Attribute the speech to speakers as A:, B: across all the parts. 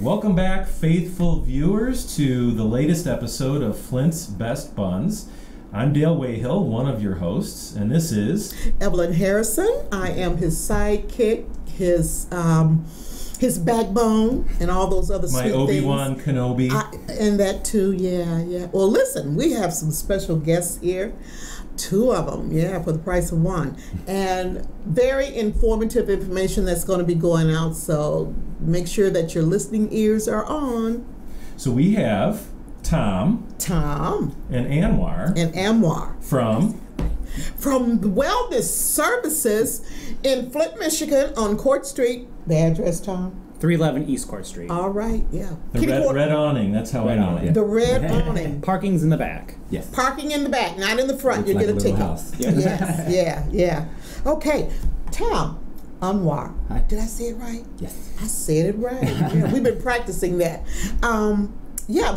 A: Welcome back, faithful viewers, to the latest episode of Flint's Best Buns. I'm Dale Wayhill, one of your hosts, and this is
B: Evelyn Harrison. I am his sidekick, his backbone, and all those other sweet things.
A: My Obi-Wan Kenobi.
B: And that too, yeah. Well, listen, we have some special guests here. 2 of them, for the price of 1. And very informative information that's going to be going out, so make sure that your listening ears are on.
A: So we have Tom.
B: And
A: Anwar. From
B: the Wellness Services in Flint, Michigan on Court Street. The address, Tom?
C: 311 East Court Street.
B: All right, yeah.
A: The red awning, that's how I know it.
B: The red awning.
C: Parking's in the back.
B: Yes. Parking in the back, not in the front.
D: Looks
B: You
D: like
B: get a ticket.
D: house.
B: Yes, yeah. Okay, Tom, Anwar.
D: Hi.
B: Did I say it right?
D: Yes.
B: I said it right. Yeah, we've been practicing that. I'm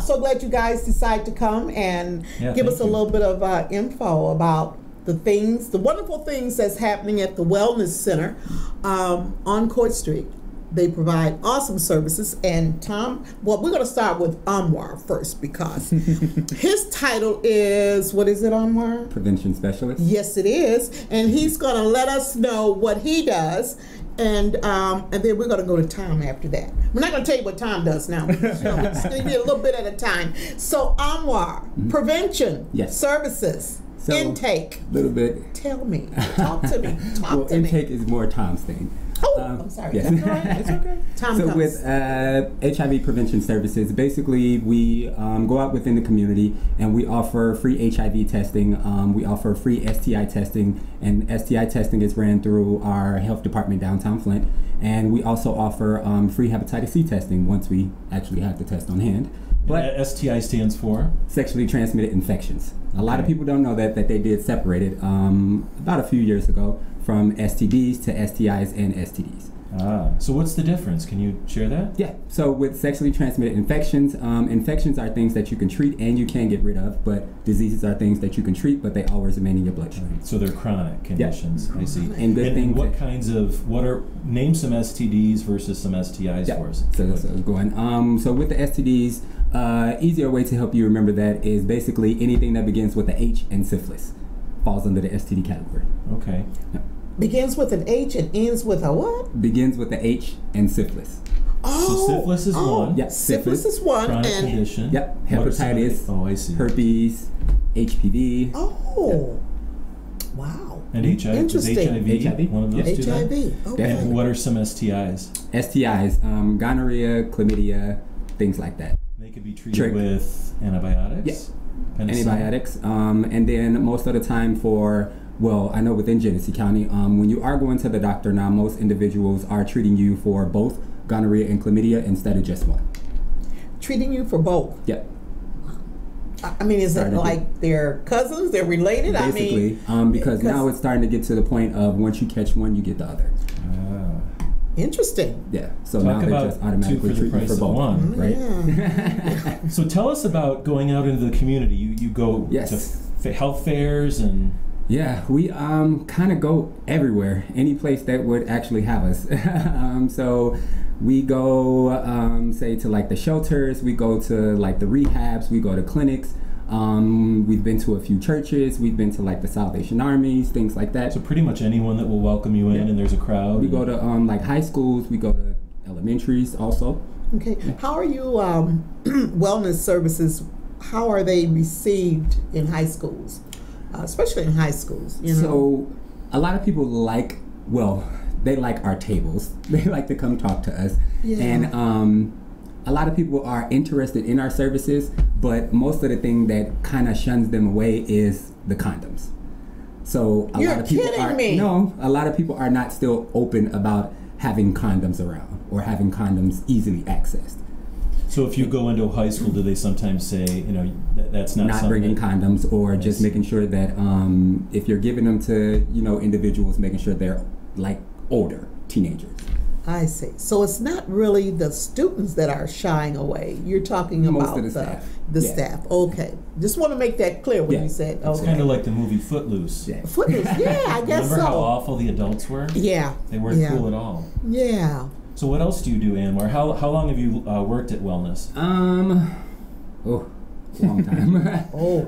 B: so glad you guys decided to come and give us a little bit of info about the wonderful things that's happening at the Wellness Center on Court Street. They provide awesome services. And Tom, we're going to start with Anwar first because his title is, what is it, Anwar?
D: Prevention Specialist.
B: Yes, it is. And he's going to let us know what he does. And then we're going to go to Tom after that. We're not going to tell you what Tom does now. We're just going to give you a little bit at a time. So Anwar, prevention, services, intake.
D: A little bit.
B: Tell me. Talk to me.
D: Intake is more Tom's thing.
B: Oh, I'm sorry.
D: Yes.
B: That's all right. It's okay. Tom
D: so
B: comes.
D: With HIV prevention services, basically we go out within the community and we offer free HIV testing. We offer free STI testing, and STI testing is ran through our health department downtown Flint. And we also offer free hepatitis C testing once we actually have the test on hand.
A: But STI stands for?
D: Sexually transmitted infections. A lot of people don't know that they did separate it about a few years ago from STDs to STIs and STDs.
A: So what's the difference? Can you share that?
D: Yeah, so with sexually transmitted infections, infections are things that you can treat and you can get rid of, but diseases are things that you can treat, but they always remain in your bloodstream.
A: So they're chronic conditions, I see.
D: And
A: what kinds of, name some STDs versus some STIs for us.
D: So that's what I was going. So with the STDs, easier way to help you remember that is basically anything that begins with the H and syphilis falls under the STD category.
A: Okay.
D: Yeah.
B: Begins with an H and ends with a what?
D: Begins with the H and syphilis.
A: So syphilis is one.
D: Yep.
B: Syphilis is one.
A: Chronic condition.
D: Yep. Hepatitis.
A: Oh, I see.
D: Herpes. HPV.
B: Oh. Yep. Wow.
A: And HIV.
B: Interesting.
A: Is HIV one of those two?
B: HIV. Okay.
A: And what are some STIs?
D: STIs, gonorrhea, chlamydia, things like that.
A: They could be treated with antibiotics?
D: Yes.
A: Antibiotics.
D: And then most of the time I know within Genesee County, when you are going to the doctor now, most individuals are treating you for both gonorrhea and chlamydia instead of just one.
B: Treating you for both?
D: Yep.
B: I mean, is it like they're cousins, they're related?
D: Basically, because now it's starting to get to the point of once you catch one, you get the other. Interesting. Yeah. So
A: Talk
D: now they just automatically treat you for both.
A: One,
D: right?
B: Yeah.
A: So tell us about going out into the community. You go to health fairs and...
D: Yeah, we kind of go everywhere, any place that would actually have us. So we go, say, to like the shelters, we go to like the rehabs, we go to clinics. We've been to a few churches, we've been to like the Salvation Armies, things like that.
A: So pretty much anyone that will welcome you in and there's a crowd.
D: We go to like high schools, we go to elementaries also.
B: Okay, how are you, wellness services, how are they received in high schools? Especially in high schools, you know?
D: So a lot of people they like our tables. They like to come talk to us. Yeah. And a lot of people are interested in our services, but most of the thing that kind of shuns them away is the condoms. So a lot of people a lot of people are not still open about having condoms around or having condoms easily accessed.
A: So if you go into a high school, do they sometimes say, that's not
D: bringing condoms, or just making sure that if you're giving them to individuals, making sure they're like older teenagers.
B: I see. So it's not really the students that are shying away. You're talking about
D: most of the staff.
B: Staff. Okay. Just want to make that clear when you said. Okay.
A: It's kind of like the movie Footloose.
B: Yeah. Footloose. Yeah, I guess
A: Remember how awful the adults were?
B: Yeah.
A: They weren't cool at all.
B: Yeah.
A: So what else do you do, Anwar? How long have you worked at Wellness?
D: Long time.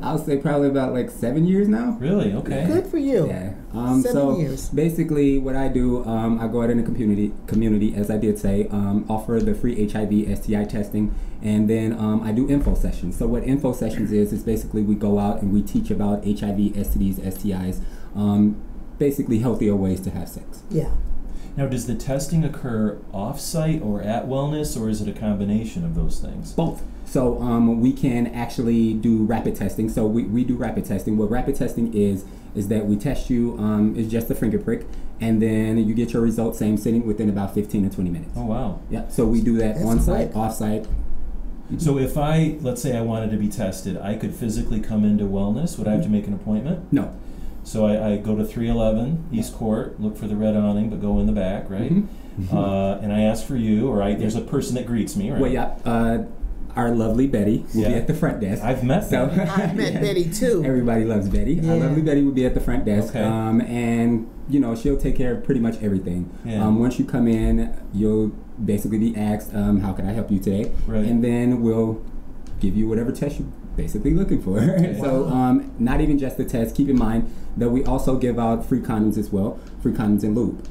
D: I'll say probably about like 7 years now.
A: Really? Okay.
B: Good for you.
D: Yeah.
B: 7 years.
D: Basically, what I do, I go out in the community, as I did say, offer the free HIV STI testing, and then I do info sessions. So what info sessions is basically we go out and we teach about HIV, STDs, STIs, basically healthier ways to have sex.
B: Yeah.
A: Now, does the testing occur off-site or at Wellness, or is it a combination of those things?
D: Both. So we can actually do rapid testing. So we do rapid testing. What rapid testing is that we test you, it's just a finger prick, and then you get your results same sitting within about 15 to 20 minutes.
A: Oh, wow.
D: Yeah, so we do that on-site, off-site.
A: So if let's say I wanted to be tested, I could physically come into Wellness. Would I have to make an appointment?
D: No.
A: So I go to 311 East Court, look for the red awning, but go in the back, right? Mm-hmm. And I ask for you, or there's a person that greets me, right?
D: Well, yeah. Our lovely Betty will be at the front desk.
A: I've met Betty.
B: I've met Betty too.
D: Everybody loves Betty.
B: Yeah.
D: Our lovely Betty will be at the front desk,
A: okay.
D: And she'll take care of pretty much everything.
A: Yeah.
D: Once you come in, you'll basically be asked, "How can I help you today?"
A: Right.
D: And then we'll give you whatever test you're basically looking for.
A: Okay.
D: So not even just the test. Keep in mind that we also give out free condoms as well, free condoms and lube.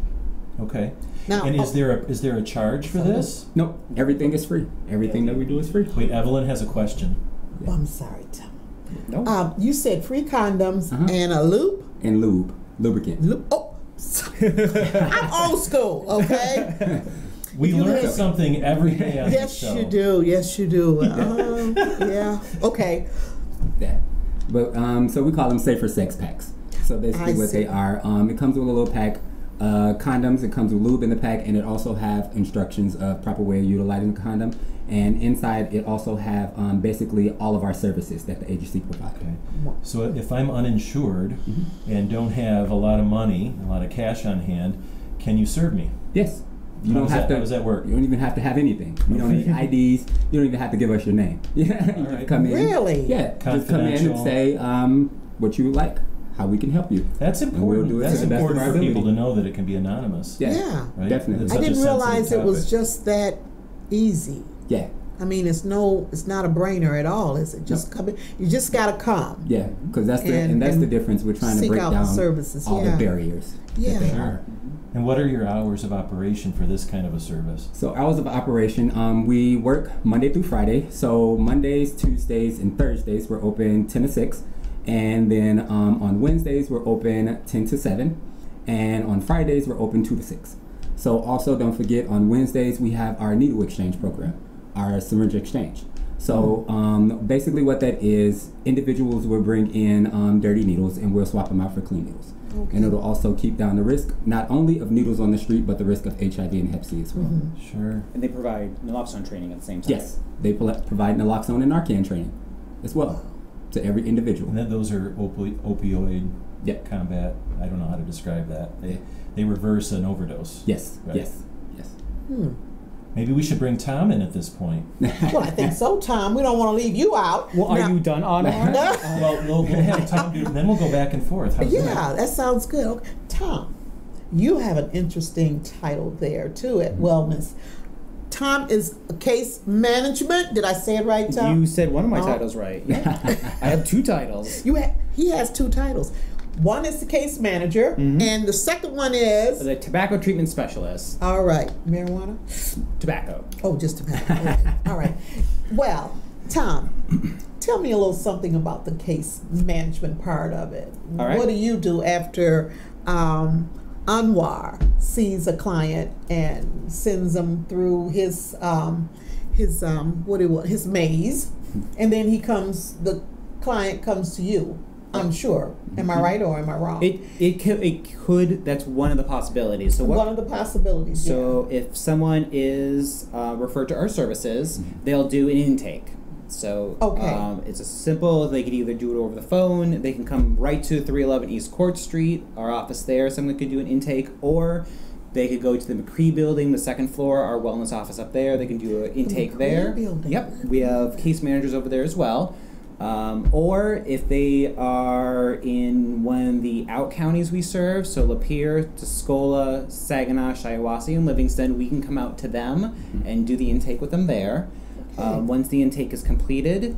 A: Okay.
B: Now,
A: and is there a charge for this?
D: Nope. Everything is free. Everything that we do is free.
A: Wait, Evelyn has a question.
B: Oh, I'm sorry, Tom.
C: No.
B: You said free condoms and a loop?
D: And lube. Lubricant.
B: Oh, I'm old school, okay?
A: We learn something every day on this show.
B: Yes, you do. Yeah. Okay.
D: Yeah. But so we call them safer sex packs. So basically what they are, it comes with a little pack. Condoms, it comes with lube in the pack, and it also have instructions of proper way of utilizing the condom, and inside it also have basically all of our services that the agency provides.
A: Okay. So if I'm uninsured and don't have a lot of money, a lot of cash on hand, can you serve me?
D: Yes.
A: How does that work?
D: You don't even have to have anything. You don't need IDs. You don't even have to give us your name. Yeah. You just come in.
B: Really?
D: Yeah. Just come in and say what you would like. How we can help you.
A: That's important.
D: We'll do it
A: That's
D: to the best of
A: important
D: our
A: for people
D: ability.
A: to know that it can be anonymous.
B: Yeah.
A: Right?
D: Definitely.
A: It's
B: I
A: such a
B: didn't realize
A: sensitive
B: it was
A: topic.
B: just that easy.
D: Yeah.
B: I mean, it's not a brainer at all, is it? Just come in. You just gotta come.
D: Yeah, because that's the difference. We're trying to break down
B: services.
D: all the barriers.
B: Yeah.
D: That they are.
A: And what are your hours of operation for this kind of a service?
D: So hours of operation, we work Monday through Friday. So Mondays, Tuesdays, and Thursdays we're open 10 to 6. And then on Wednesdays we're open 10 to 7. And on Fridays we're open 2 to 6. So also don't forget, on Wednesdays we have our needle exchange program, our syringe exchange. So basically what that is, individuals will bring in dirty needles and we'll swap them out for clean needles. Okay. And it'll also keep down the risk, not only of needles on the street, but the risk of HIV and Hep C as well.
B: Mm-hmm.
A: Sure.
C: And they provide naloxone training at the same time.
D: Yes, they provide naloxone and Narcan training as well to every individual.
A: And then those are opioid combat. I don't know how to describe that. They reverse an overdose.
D: Yes,
A: right?
D: yes.
A: Maybe we should bring Tom in at this point.
B: Well, I think so, Tom. We don't want to leave you out.
C: Well, are you done, Anwar?
A: Well, we'll have Tom do it, and then we'll go back and forth. How's
B: that sounds good. Okay. Tom, you have an interesting title there, too, at Wellness. Tom is case management. Did I say it right, Tom?
C: You said one of my titles right. Yeah. I have 2 titles.
B: He has 2 titles. One is the case manager, and the second one is
C: the tobacco treatment specialist.
B: All right, marijuana,
C: tobacco.
B: Oh, just tobacco. Okay. All right. Well, Tom, tell me a little something about the case management part of it.
C: All right.
B: What do you do after Anwar sees a client and sends them through his maze, and then the client comes to you? unsure. Am I right or am I wrong?
C: It could. That's one of the possibilities. So
B: one of the possibilities.
C: So if someone is referred to our services, they'll do an intake. So it's as simple as they could either do it over the phone, they can come right to 311 East Court Street, our office there, someone could do an intake, or they could go to the McCree building, the second floor, our wellness office up there, they can do an intake there.
B: Building.
C: Yep, we have case managers over there as well. Or if they are in one of the out counties we serve, so Lapeer, Tuscola, Saginaw, Shiawassee, and Livingston, we can come out to them and do the intake with them there. Once the intake is completed,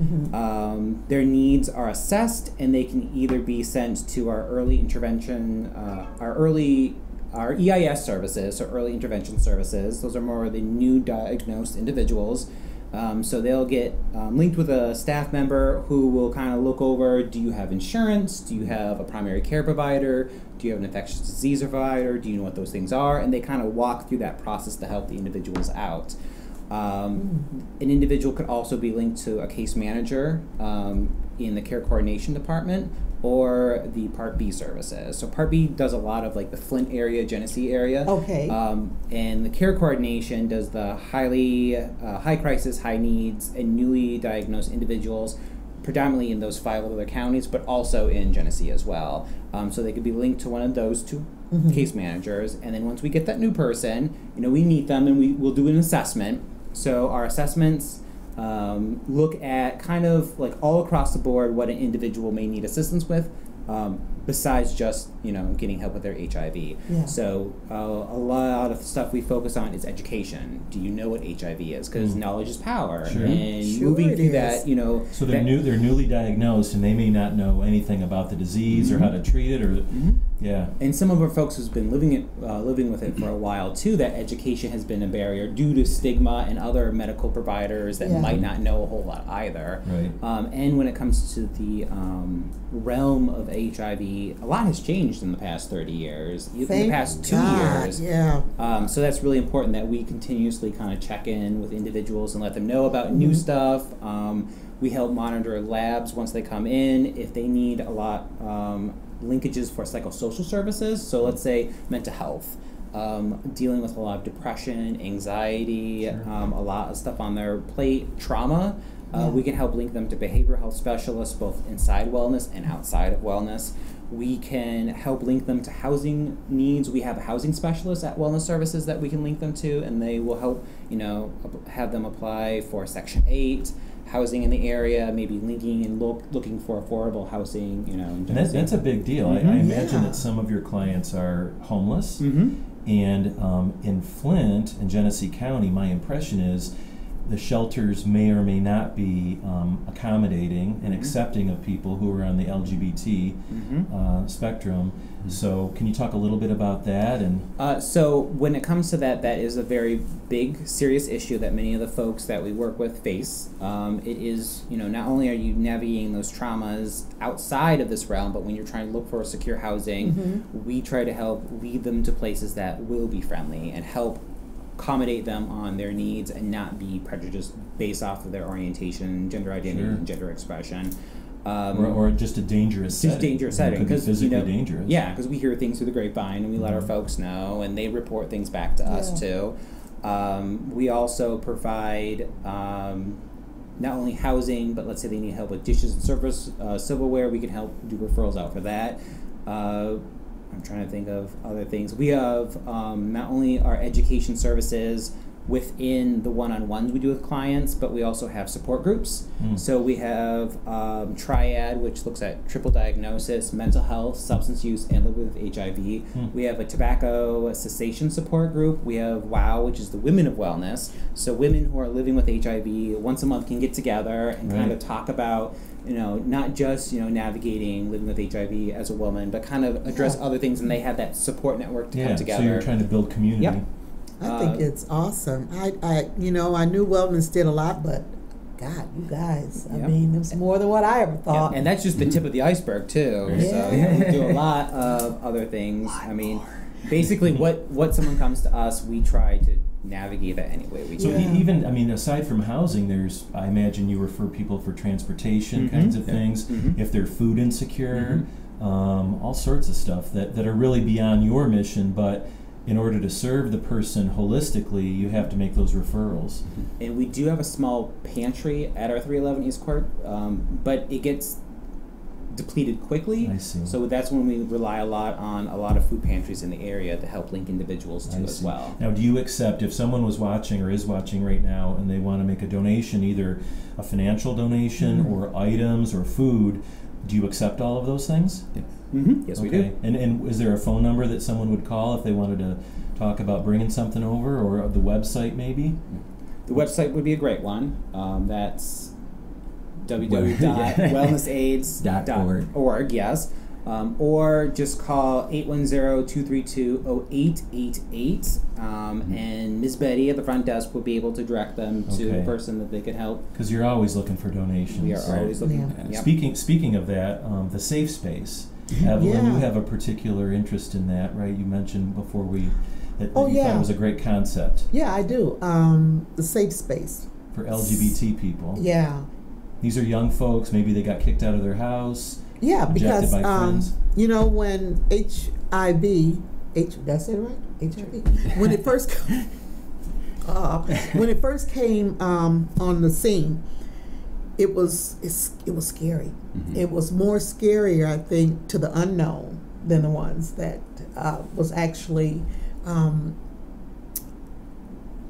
C: their needs are assessed, and they can either be sent to our early intervention, our EIS services, so early intervention services. Those are more of the new diagnosed individuals. So they'll get linked with a staff member who will kind of look over, do you have insurance? Do you have a primary care provider? Do you have an infectious disease provider? Do you know what those things are? And they kind of walk through that process to help the individuals out. An individual could also be linked to a case manager in the care coordination department or the Part B services. So Part B does a lot of like the Flint area, Genesee area.
B: Okay.
C: And the care coordination does the high crisis, high needs, and newly diagnosed individuals, predominantly in those 5 other counties, but also in Genesee as well. So they could be linked to one of those 2 case managers. And then once we get that new person, we meet them and we'll do an assessment. So our assessments look at kind of like all across the board what an individual may need assistance with, besides just getting help with their HIV.
B: Yeah.
C: So a lot of stuff we focus on is education. Do you know what HIV is? Because knowledge is power.
A: Sure.
C: And moving through that,
A: So they're newly diagnosed and they may not know anything about the disease or how to treat it or yeah.
C: And some of our folks who's been living with it for a while too, that education has been a barrier due to stigma and other medical providers that might not know a whole lot either.
A: Right.
C: And when it comes to the realm of HIV, a lot has changed in the past 30 years, in the past 2 years.
B: Yeah.
C: So that's really important that we continuously kind of check in with individuals and let them know about new stuff. We help monitor labs once they come in. If they need a lot linkages for psychosocial services, so let's say mental health, dealing with a lot of depression, anxiety, a lot of stuff on their plate, trauma. We can help link them to behavioral health specialists both inside wellness and outside of wellness. We can help link them to housing needs. We have a housing specialist at Wellness Services that we can link them to, and they will help, have them apply for Section 8, housing in the area, maybe linking and looking for affordable housing,
A: And that's a big deal. I imagine that some of your clients are homeless, and in Flint and Genesee County, my impression is the shelters may or may not be accommodating and accepting of people who are on the LGBT spectrum. So can you talk a little bit about that? And
C: so when it comes to that is a very big, serious issue that many of the folks that we work with face. It is, not only are you navigating those traumas outside of this realm, but when you're trying to look for secure housing, we try to help lead them to places that will be friendly and help accommodate them on their needs and not be prejudiced based off of their orientation, gender identity, and gender expression.
A: Or just a dangerous setting.
C: Just dangerous setting.
A: Because physically dangerous.
C: Yeah, because we hear things through the grapevine and we let our folks know and they report things back to us too. We also provide not only housing, but let's say they need help with dishes and silverware, we can help do referrals out for that. I'm trying to think of other things. We have not only our education services within the one-on-ones we do with clients, but we also have support groups. So we have Triad, which looks at triple diagnosis, mental health, substance use, and living with HIV. We have a tobacco cessation support group. We have WOW, which is the Women of Wellness. So women who are living with HIV once a month can get together and kind of talk about not just, navigating living with HIV as a woman, but kind of address other things, and they have that support network to come together.
A: So you're trying to build community.
C: Yep.
B: I think it's awesome. I knew wellness did a lot, but God, you guys, I mean, it's more than what I ever thought.
C: And that's just the tip of the iceberg, too. So we do a lot of other things. Basically, what someone comes to us, we try to navigate that any way we
A: So
C: can.
A: even, I mean, aside from housing, there's, I imagine you refer people for transportation kinds of things, if they're food insecure, all sorts of stuff that are really beyond your mission, but in order to serve the person holistically, you have to make those referrals.
C: And we do have a small pantry at our 311 East Court, but it gets depleted quickly.
A: I see.
C: So that's when we rely a lot on a lot of food pantries in the area to help link individuals to as well.
A: Now, do you accept, if someone was watching or is watching right now and they want to make a donation, either a financial donation or items or food, do you accept all of those things?
C: Yes, we do.
A: And is there a phone number that someone would call if they wanted to talk about bringing something over, or the website maybe?
C: The website would be a great one. That's www.wellnessaids.org, yes. Or just call 810-232-0888, and Ms. Betty at the front desk will be able to direct them to the person that they could help.
A: Because you're always looking for donations.
C: We are always looking.
A: Yep. Speaking of that, the safe space. Evelyn, you have a particular interest in that, right? You mentioned before that you thought it was a great concept.
B: Yeah, I do. The safe space.
A: For LGBT people.
B: Yeah.
A: These are young folks, maybe they got kicked out of their house.
B: Yeah, because,
A: by friends.
B: you know, when HIV, that's it, right? HIV? When it first came on the scene, it was scary. It was more scarier, I think, to the unknown than the ones that was actually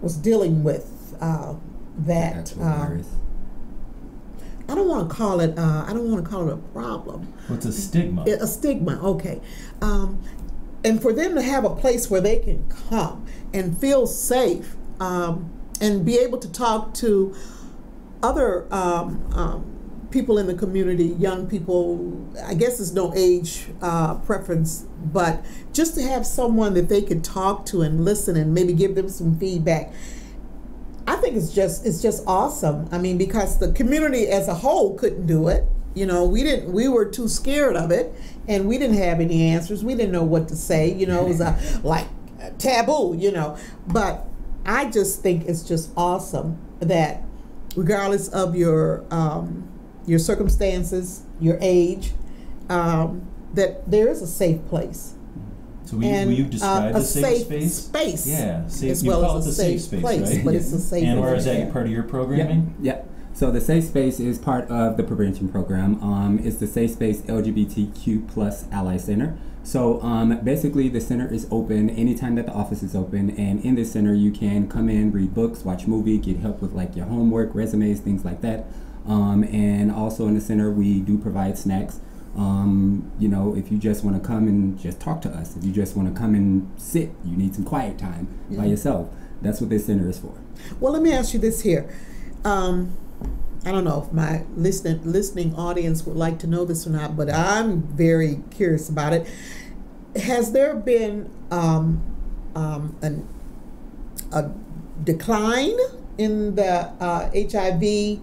B: was dealing with that. I don't want to call it a problem.
A: Well, it's a stigma.
B: A stigma, okay. And for them to have a place where they can come and feel safe, and be able to talk to other people in the community, young people, I guess there's no age preference, but just to have someone that they could talk to and listen and maybe give them some feedback, I think it's just awesome. I mean, because the community as a whole couldn't do it. You know, we were too scared of it, and we didn't have any answers. We didn't know what to say. You know, it was like a taboo. You know, but I just think it's just awesome that regardless of your circumstances, your age, that there is a safe place.
A: So will you describe
B: a
A: the safe
B: space?
A: Yeah,
B: as well as a safe place,
A: right?
B: But it's a safe place.
A: Anwar, is that part of your programming?
D: Yeah. So the Safe Space is part of the prevention program. It's the Safe Space LGBTQ plus Ally Center. So basically the center is open anytime that the office is open, and in this center you can come in, read books, watch movie, get help with like your homework, resumes, things like that. And also in the center we do provide snacks. You know, if you just want to come and just talk to us, if you just want to come and sit, you need some quiet time by yourself, that's what this center is for.
B: Well, let me ask you this here. I don't know if my listening audience would like to know this or not, but I'm very curious about it. Has there been a decline in the HIV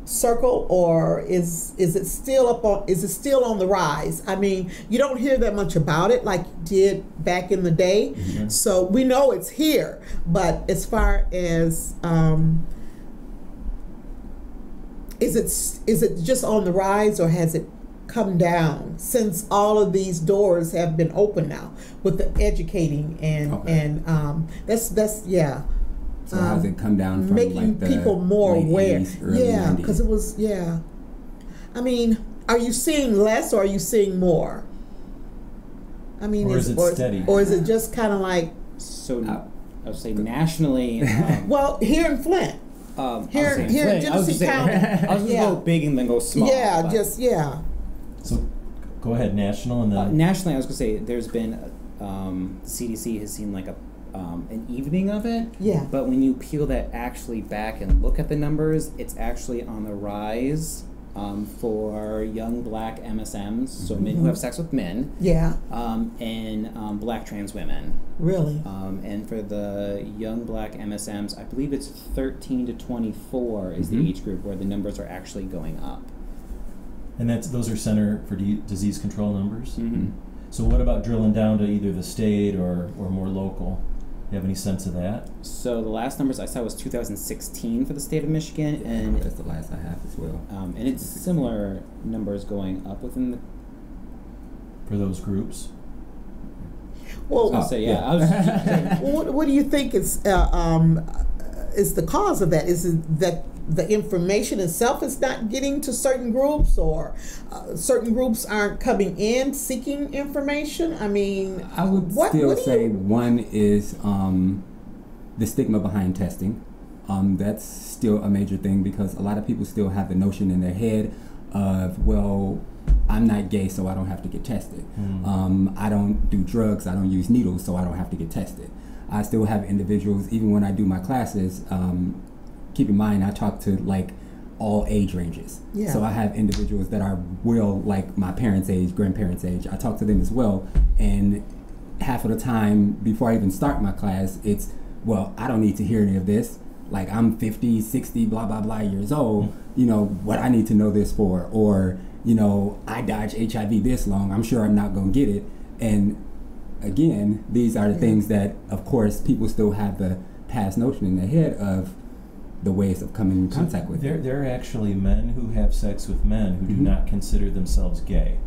B: circle, or is it still on the rise? I mean, you don't hear that much about it like you did back in the day. So we know it's here, but as far as is it just on the rise, or has it come down since all of these doors have been open now with the educating and that's yeah.
D: So has it come down from
B: making
D: like the
B: people more aware?
D: 80s,
B: yeah,
D: 90s?
B: because it was I mean, are you seeing less or are you seeing more? I mean,
A: or is it steady?
B: Or is it just kind of like?
C: So I would say nationally.
B: Well, here in Flint. Here in Genesee County.
C: I was just go big and then go small.
B: Yeah,
A: So go ahead, national, and then
C: nationally, I was gonna say there's been CDC has seen like an evening of it.
B: Yeah.
C: But when you peel that actually back and look at the numbers, it's actually on the rise for young black MSMs, so men who have sex with men.
B: Yeah.
C: And black trans women.
B: Really.
C: And for the young black MSMs, I believe it's 13 to 24 is the age group where the numbers are actually going up.
A: And those are Center for Disease Control numbers. So what about drilling down to either the state or more local? You have any sense of that?
C: So the last numbers I saw was 2016 for the state of Michigan, and
D: that's the last I have as well.
C: And it's similar numbers going up within the.
A: For those groups?
B: Well,
C: I was gonna say, yeah. I was just saying,
B: well, what do you think is the cause of that? Is it that the information itself is not getting to certain groups, or certain groups aren't coming in seeking information? I mean,
D: I would still say one is the stigma behind testing. That's still a major thing, because a lot of people still have the notion in their head of, well, I'm not gay, so I don't have to get tested. I don't do drugs, I don't use needles, so I don't have to get tested. I still have individuals, even when I do my classes, keep in mind I talk to like all age ranges.
B: Yeah.
D: So I have individuals that are well like my parents' age, grandparents' age. I talk to them as well, and half of the time before I even start my class, it's, well, I don't need to hear any of this. Like, I'm 50, 60, blah, blah, blah years old. You know, what I need to know this for? Or, you know, I dodged HIV this long, I'm sure I'm not going to get it. And again, these are the things that, of course, people still have the past notion in their head of the ways of coming in contact with it.
A: There are actually men who have sex with men who do not consider themselves gay.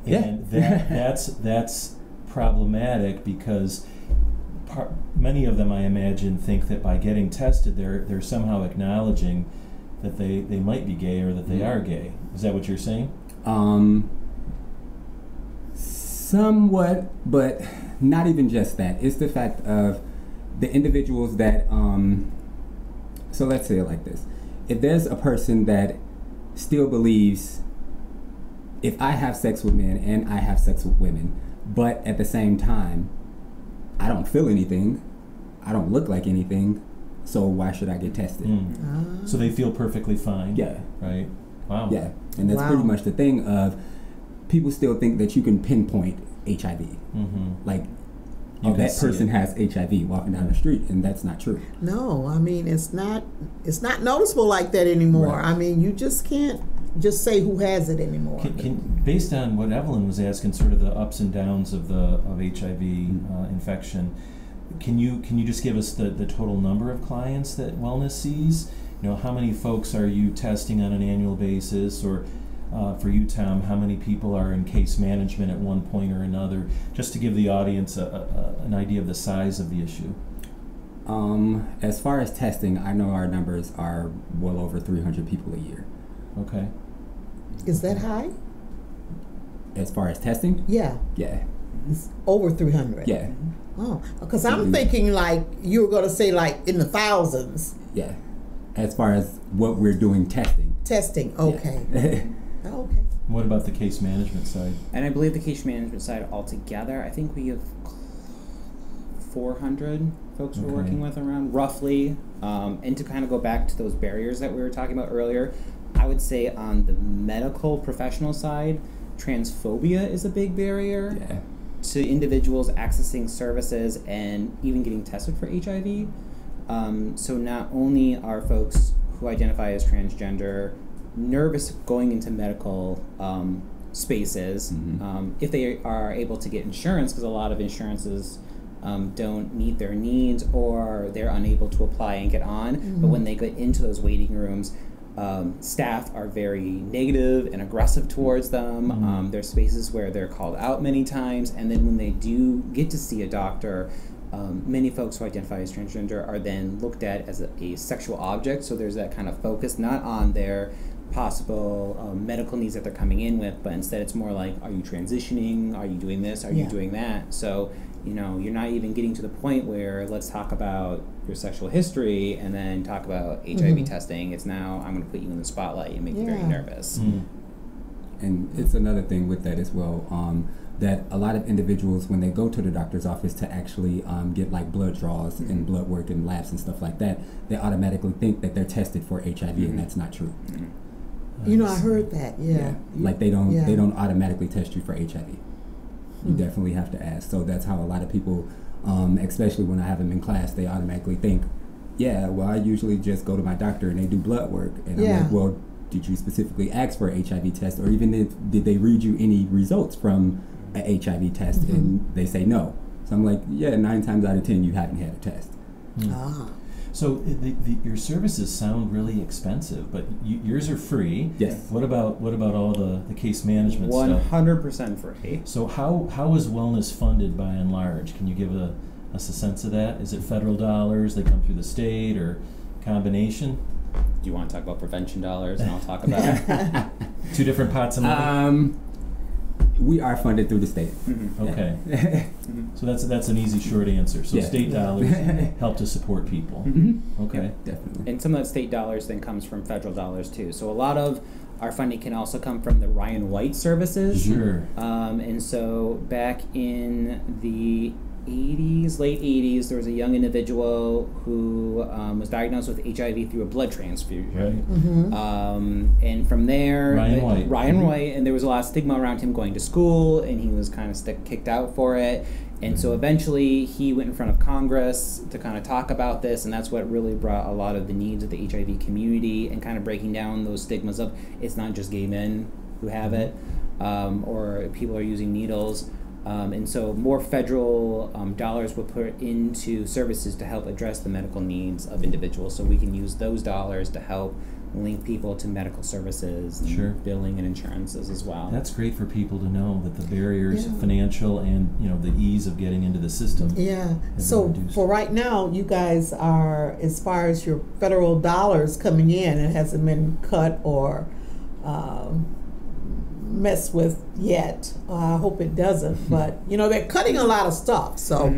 A: And that's problematic, because many of them, I imagine, think that by getting tested, they're somehow acknowledging that they might be gay, or that they are gay. Is that what you're saying?
D: Somewhat, but not even just that. It's the fact of the individuals that, so let's say it like this. If there's a person that still believes, if I have sex with men and I have sex with women, but at the same time, I don't feel anything, I don't look like anything, so why should I get tested?
A: So they feel perfectly fine.
D: Yeah.
A: Right? Wow.
D: Yeah, and that's pretty much the thing of, people still think that you can pinpoint HIV. Like, oh, that person has HIV walking down the street, and that's not true.
B: No, I mean, it's not noticeable like that anymore.
D: Right.
B: I mean, you just can't just say who has it anymore.
A: Based on what Evelyn was asking, sort of the ups and downs of HIV infection, can you just give us the total number of clients that Wellness sees? You know, how many folks are you testing on an annual basis, or for you, Tom, how many people are in case management at one point or another, just to give the audience an idea of the size of the issue?
D: As far as testing, I know our numbers are well over 300 people a year.
A: Okay.
B: Is that high?
D: As far as testing?
B: Yeah.
D: Yeah.
B: It's over 300.
D: Yeah.
B: Oh, because I'm thinking like you were going to say like in the thousands.
D: Yeah. As far as what we're doing testing.
B: Testing, okay.
D: Yeah.
B: Okay.
A: What about the case management side?
C: And I believe the case management side altogether, I think we have 400 folks we're working with around, roughly. And to kind of go back to those barriers that we were talking about earlier, I would say on the medical professional side, transphobia is a big barrier to individuals accessing services and even getting tested for HIV. So not only are folks who identify as transgender nervous going into medical spaces, if they are able to get insurance, because a lot of insurances don't meet their needs, or they're unable to apply and get on. But when they get into those waiting rooms, staff are very negative and aggressive towards them. There's spaces where they're called out many times, and then when they do get to see a doctor, many folks who identify as transgender are then looked at as a sexual object. So there's that kind of focus not on their possible medical needs that they're coming in with, but instead it's more like, are you transitioning? Are you doing this? Are you doing that? So, you know, you're not even getting to the point where let's talk about your sexual history and then talk about HIV testing. It's now, I'm going to put you in the spotlight and make you very nervous.
D: And it's another thing with that as well, that a lot of individuals, when they go to the doctor's office to actually get like blood draws and blood work and labs and stuff like that, they automatically think that they're tested for HIV, and that's not true.
B: You know, I heard that. Yeah.
D: Like they don't automatically test you for HIV. You definitely have to ask. So that's how a lot of people, especially when I have them in class, they automatically think, yeah, well, I usually just go to my doctor and they do blood work. And I'm like, well, did you specifically ask for an HIV test, or even did they read you any results from an HIV test? And they say no. So So I'm like, yeah, 9 times out of 10 you haven't had a test.
B: Ah.
A: So your services sound really expensive, but yours are free.
D: Yes.
A: What about all the case management stuff?
C: 100% free.
A: So how is wellness funded by and large? Can you give us a sense of that? Is it federal dollars? They come through the state or combination?
C: Do you want to talk about prevention dollars, and I'll talk about
A: 2 different pots of money.
D: We are funded through the state.
C: Mm-hmm.
A: Okay. So that's an easy short answer. So state dollars help to support people.
D: Mm-hmm.
A: Okay.
D: Yeah, definitely.
C: And some of that state dollars then comes from federal dollars too. So a lot of our funding can also come from the Ryan White services.
A: Sure.
C: And so back in the 80s, late 80s, there was a young individual who was diagnosed with HIV through a blood transfusion.
A: Right.
C: And from there,
A: Ryan
C: White, and there was a lot of stigma around him going to school, and he was kind of kicked out for it. And so eventually he went in front of Congress to kind of talk about this, and that's what really brought a lot of the needs of the HIV community and kind of breaking down those stigmas of it's not just gay men who have it, or people are using needles. And so more federal dollars were put into services to help address the medical needs of individuals. So we can use those dollars to help link people to medical services and billing and insurances as well.
A: That's great for people to know that the barriers, financial and the ease of getting into the system.
B: Yeah. So for right now, you guys are, as far as your federal dollars coming in, it hasn't been cut or messed with yet. I hope it doesn't, but they're cutting a lot of stuff, so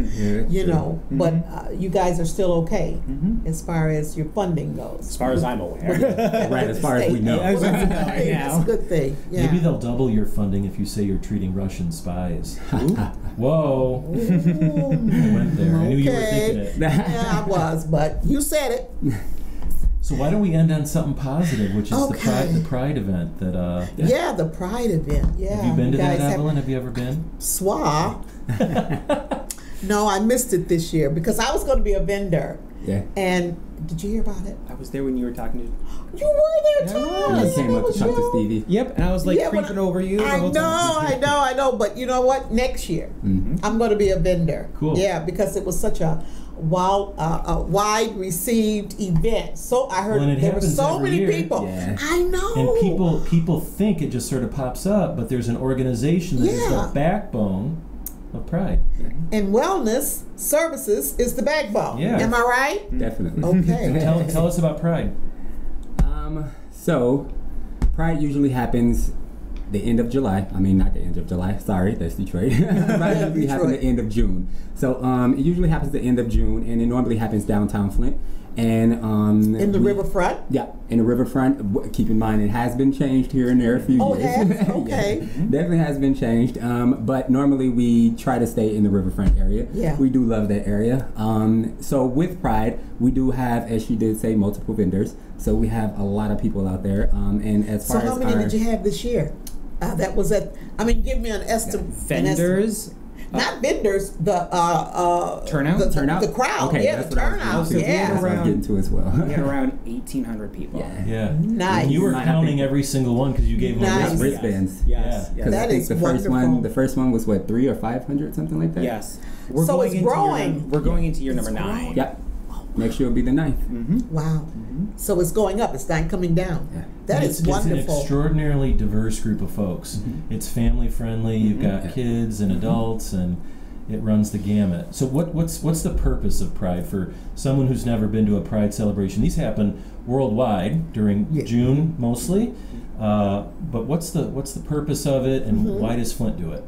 B: but you guys are still okay as far as your funding goes,
C: as far as I'm aware.
D: Right, as far as we know.
B: That's a good thing.
A: Maybe they'll double your funding if you say you're treating Russian spies. Whoa. I went there. I knew you were thinking it.
B: Yeah, I was, but you said it.
A: So why don't we end on something positive, which is the Pride event that
B: the Pride event. Yeah.
A: Have you been to that, Evelyn? Have you ever been?
B: No, I missed it this year because I was going to be a vendor.
D: Yeah.
B: And did you hear about it?
C: I was there when you were talking to.
B: You were there, Tom.
D: You came up to talk to Stevie.
C: Yep, and I was creeping over you.
B: I know. But you know what? Next year, I'm going to be a vendor.
A: Cool.
B: Yeah, because it was such a wide received event. So I heard there were so many people.
A: Yeah.
B: I know.
A: And people think it just sort of pops up, but there's an organization that is the backbone of Pride.
B: And wellness services is the backbone.
A: Yeah.
B: Am I right?
D: Definitely.
B: Okay.
A: Tell us about Pride.
D: So Pride usually happens the end of July. I mean, not the end of July. Sorry, that's Detroit. Pride usually happens the end of June. So it usually happens the end of June, and it normally happens downtown Flint. And
B: in the riverfront?
D: Yeah, in the riverfront. Keep in mind, it has been changed here and there a few years.
B: It has? Okay.
D: Definitely has been changed. But normally we try to stay in the riverfront area.
B: Yeah.
D: We do love that area. So with Pride, we do have, as she did say, multiple vendors. So we have a lot of people out there. And as far as
B: how many did you have this year? That was give me an estimate.
C: Vendors.
B: Not vendors, the
C: turnout,
B: the crowd,
D: okay,
B: the turnout,
D: that's what I was getting to as well.
C: We had around 1,800 people.
A: Yeah.
B: Nice.
A: And you were counting every single one because you gave them
D: wristbands.
C: Yes.
D: Because I think the first one was what, 300 or 500, something like that.
C: Yes.
B: So it's growing.
C: We're going into year number 9.
D: Yep. Next year will be the 9th.
B: Wow. So it's going up. It's not coming down.
D: Yeah.
B: That is wonderful.
A: It's an extraordinarily diverse group of folks. It's family friendly. You've got kids and adults, and it runs the gamut. So what's the purpose of Pride for someone who's never been to a Pride celebration? These happen worldwide during June mostly. But what's the purpose of it, and why does Flint do it?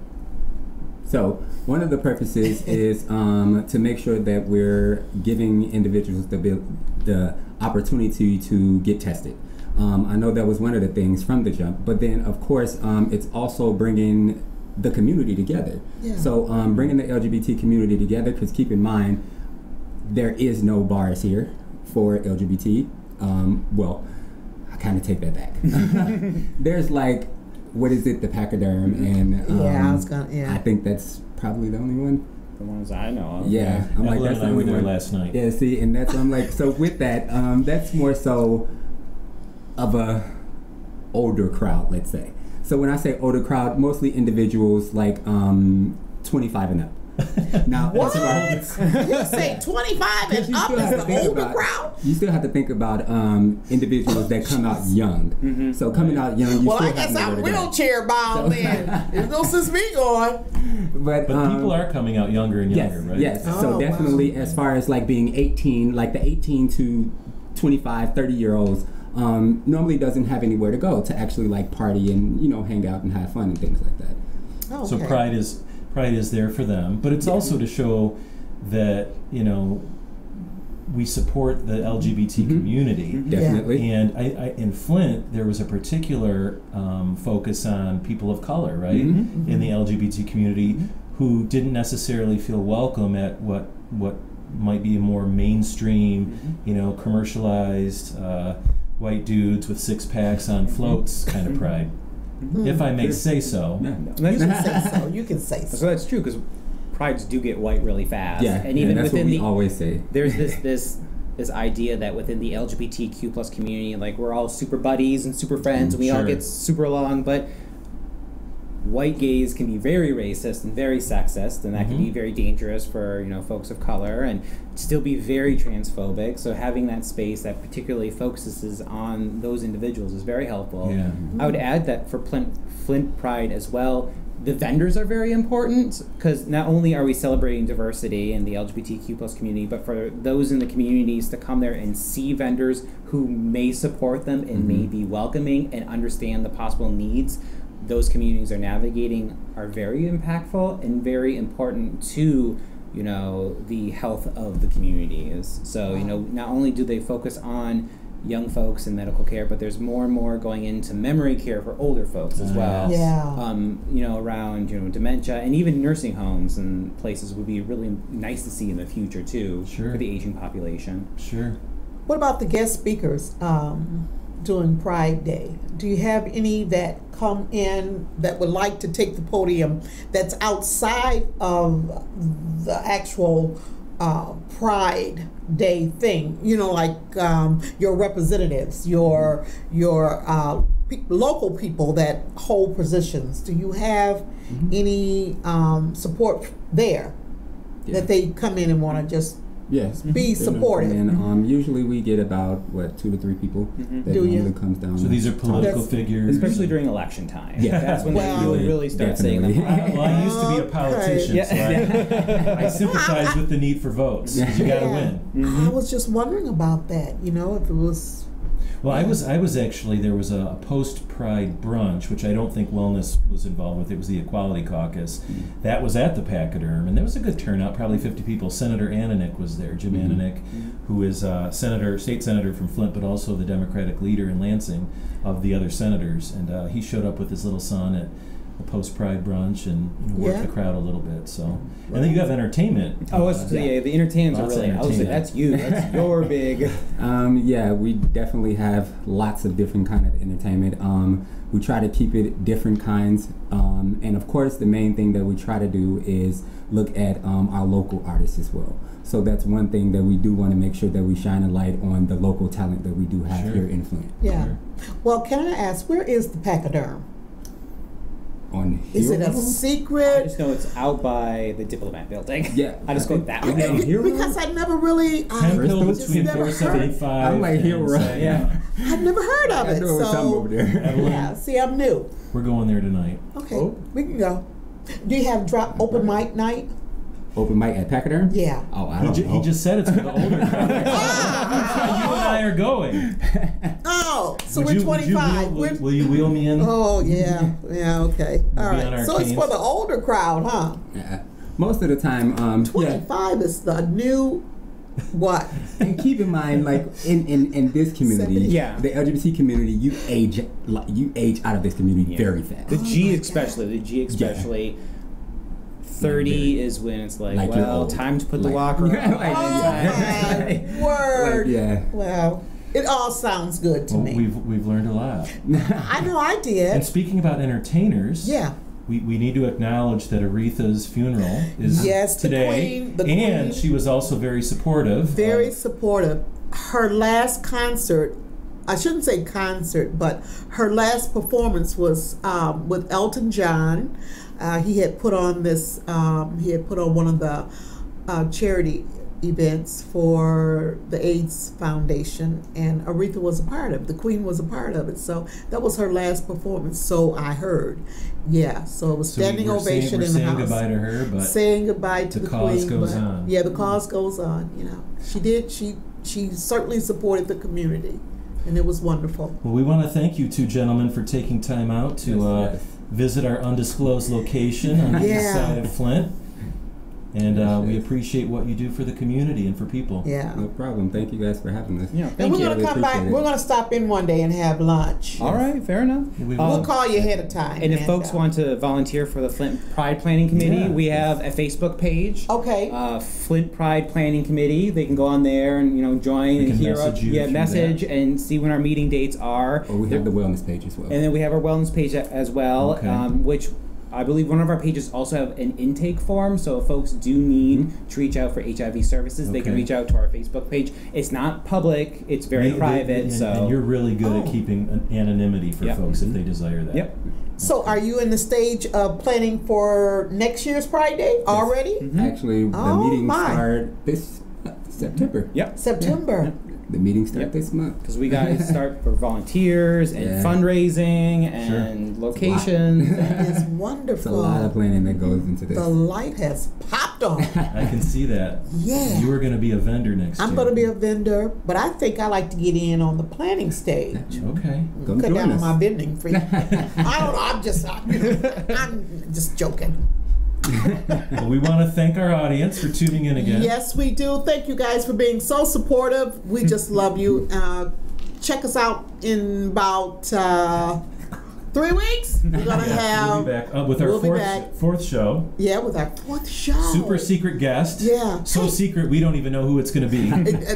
D: So one of the purposes is to make sure that we're giving individuals the opportunity to get tested. I know that was one of the things from the jump, but then of course it's also bringing the community together. Yeah. So bringing the LGBT community together, because keep in mind, there is no bars here for LGBT. Well, I kind of take that back. There's what is it, the Pachyderm, and I think that's probably the only one.
C: The ones I know of.
D: Yeah, I'm like, that's the only one.
A: Last night.
D: Yeah, see, and that's I'm like, so with that, that's more so of a older crowd, let's say. So when I say older crowd, mostly individuals 25 and up. Now,
B: What?
D: as far as-
B: You say 25 and up is the older crowd?
D: You still have to think about individuals that come out young. So coming out young, you
B: Well,
D: still
B: I guess
D: have
B: I'm
D: nowhere to go.
B: wheelchair bound then. There's no sense me going.
D: But
A: people are coming out younger and
D: yes,
A: younger, right?
D: yes.
B: Oh,
D: So definitely,
B: wow.
D: as far as like being 18, like the 18 to 25, 30-year-olds, normally doesn't have anywhere to go to actually like party and hang out and have fun and things like that.
B: Oh,
A: So
B: okay.
A: pride is there for them, but it's also to show that we support the LGBT community.
D: Definitely.
A: And I in Flint, there was a particular focus on people of color, right, in the LGBT community, who didn't necessarily feel welcome at what might be a more mainstream, commercialized white dudes with six packs on floats kind of pride, if I may say so.
B: You can say so. You can say so.
C: So that's true, because prides do get white really fast.
D: Yeah,
C: and even
D: that's
C: within
D: what we always say.
C: there's this idea that within the LGBTQ plus community, like we're all super buddies and super friends, and we all
A: Sure.
C: get super along, but white gays can be very racist and very sexist, and that can be very dangerous for folks of color, and still be very transphobic. So having that space that particularly focuses on those individuals is very helpful.
A: Yeah.
C: I would add that for Flint Pride as well, the vendors are very important, because not only are we celebrating diversity in the LGBTQ plus community, but for those in the communities to come there and see vendors who may support them and may be welcoming and understand the possible needs those communities are navigating are very impactful and very important to the health of the communities. So not only do they focus on young folks in medical care, but there's more and more going into memory care for older folks as well.
B: Yeah.
C: Around dementia, and even nursing homes and places would be really nice to see in the future too.
A: Sure.
C: For the aging population.
A: Sure.
B: What about the guest speakers during Pride Day? Do you have any that come in that would like to take the podium that's outside of the actual Pride Day thing? Like your representatives, your local people that hold positions. Do you have any support there that they come in and want to just
D: Yes.
B: be supportive?
D: And usually we get about 2 to 3 people that
B: Do you?
D: normally comes down.
A: So these are political
B: That's-
A: figures.
C: Especially during election time.
D: Yeah.
C: That's when
B: Well,
C: they really start saying them.
D: definitely.
A: Well, I used to be a politician, so I sympathize with the need for votes. 'Cause you got to win.
B: I was just wondering about that. If it was.
A: Well, I was actually, there was a post-Pride brunch, which I don't think Wellness was involved with. It was the Equality Caucus. That was at the Pachyderm, and there was a good turnout, probably 50 people. Senator Ananick was there, Jim Ananick, who is state senator from Flint, but also the Democratic leader in Lansing of the other senators. And he showed up with his little son at the post-Pride brunch and worked
B: Yeah.
A: the crowd a little bit. So, and then you have entertainment.
C: Oh, the entertainers are
A: Lots of
C: really. I was like,
A: entertainment.
C: that's you. That's your big.
D: Yeah, we definitely have lots of different kind of entertainment. We try to keep it different kinds, and of course, the main thing that we try to do is look at our local artists as well. So that's one thing that we do want to make sure that we shine a light on the local talent that we do have
A: Sure.
D: here in Flint.
B: Yeah.
A: Sure.
B: Well, can I ask, where is the Pachyderm?
D: On
B: Is it a
D: Hero?
C: I
B: secret?
C: just know it's out by the Diplomat Building.
D: Yeah.
C: I just go that
D: Yeah.
C: way.
D: Hero?
B: Because I never really.
A: Penn Hill
B: just
A: between
B: never heard.
A: 475
D: I'm like,
A: and
D: Hero.
A: Saginaw.
C: Yeah.
B: I've never heard of
D: I
B: it.
D: know it was something over there.
A: Evelyn,
B: Yeah. See, I'm new.
A: we're going there tonight.
B: Okay,
D: Oh.
B: we can go. Do you have open mic night?
D: Open mic at Pachyderm?
B: Yeah.
D: Oh, I
A: He,
D: don't know.
A: he just said it's for the older crowd. You and I are going.
B: Oh, so
A: Would
B: we're
A: you-
B: 25.
A: Will you wheel me in?
B: Oh yeah, yeah. Okay, all
A: We'll be on
B: right.
A: our
B: So it's
A: canes.
B: for the older crowd, huh?
D: Yeah. Most of the time, yeah.
B: 25 is the new what?
D: And keep in mind, like in this community,
C: Yeah.
D: the LGBT community, you age out of this community
C: Yeah.
D: very fast.
C: The
B: Oh
C: G
B: my
C: especially. 30 is when it's like
D: Like you're
C: well,
D: old.
C: time to put the
D: Like-
C: walker on.
D: Like,
B: Oh, my word.
D: Like, yeah.
B: Wow. It all sounds good to
A: Well,
B: me.
A: we've learned a lot.
B: I know I
A: And
B: did.
A: speaking about entertainers,
B: Yeah.
A: we need to acknowledge that Aretha's funeral is
B: Yes, the
A: today,
B: queen, the
A: and
B: queen.
A: she was also very supportive.
B: Very supportive. Her last concert, I shouldn't say concert, but her last performance was with Elton John. He had put on this. He had put on one of the charity events for the AIDS Foundation, and Aretha was a part of it. The Queen was a part of it. So that was her last performance. So I heard. Yeah. So it was standing ovation in the house. Saying goodbye to her, but saying goodbye to the Queen. The cause goes on. Yeah, the cause goes on. You know, she did. She certainly supported the community, and it was wonderful.
A: Well, we want to thank you two gentlemen for taking time out to visit our undisclosed location on the east side of Flint. And we appreciate what you do for the community and for people.
B: Yeah.
D: No problem. Thank you guys for having us.
C: Yeah,
B: and we're going to come back. We're going to stop in one day and have lunch.
C: All right, fair enough.
B: We'll call you ahead of time.
C: And if folks want to volunteer for the Flint Pride Planning Committee, we have a Facebook page.
B: Okay.
C: Flint Pride Planning Committee. They can go on there and join and hear message and see when our meeting dates are.
D: Or we have the wellness page as well.
C: And then we have our wellness page as well, which I believe one of our pages also have an intake form, so if folks do need to reach out for HIV services, they can reach out to our Facebook page. It's not public; it's very private.
A: And you're really good at keeping an anonymity for folks if they desire that.
C: Yep.
B: So, are you in the stage of planning for next year's Pride Day already?
D: Actually, the meetings start this September.
C: Yep.
B: September.
D: The meetings start this month.
C: Because we got to start for volunteers and fundraising and locations.
B: It's wonderful.
D: It's a lot of planning that goes into this.
B: The light has popped on.
A: I can see that.
B: Yeah.
A: You are going to be a vendor next year.
B: I'm going to be a vendor, but I think I like to get in on the planning stage.
A: Okay.
B: Cut down on my vending fee. I don't know. I'm just joking.
A: Well, we want to thank our audience for tuning in again.
B: Yes, we do. Thank you guys for being so supportive. We just love you. Check us out in about 3 weeks. We're gonna have.
A: We'll be back with our fourth show.
B: Yeah, with our fourth show.
A: Super secret guest.
B: Yeah.
A: So secret we don't even know who it's going to be.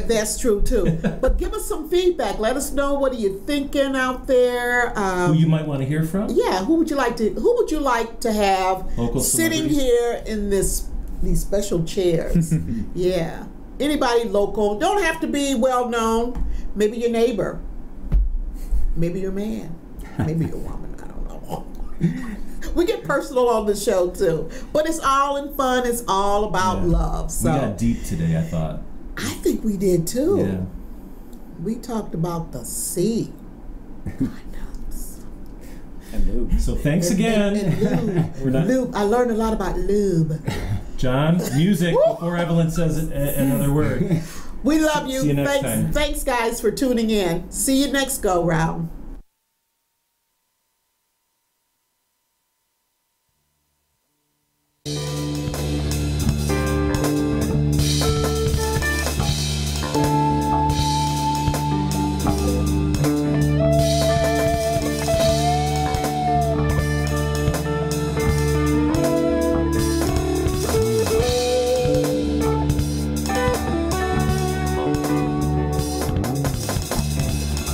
B: That's true too. But give us some feedback. Let us know what are you thinking out there.
A: Who you might want to hear from.
B: Yeah. Who would you like to have
A: local
B: sitting here in these special chairs? Yeah. Anybody local. Don't have to be well known. Maybe your neighbor. Maybe your man. Maybe your woman. I don't know. We get personal on the show too, but it's all in fun. It's all about love. So
A: we got deep today, I thought.
B: I think we did too.
A: Yeah.
B: We talked about the sea.
C: And lube.
A: So thanks again.
B: And lube. I learned a lot about lube.
A: John, music before Evelyn says another word.
B: We love you.
A: See you next time.
B: Thanks, guys, for tuning in. See you next go round.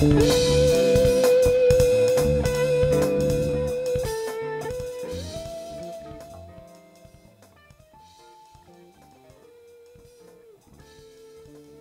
E: Thank you.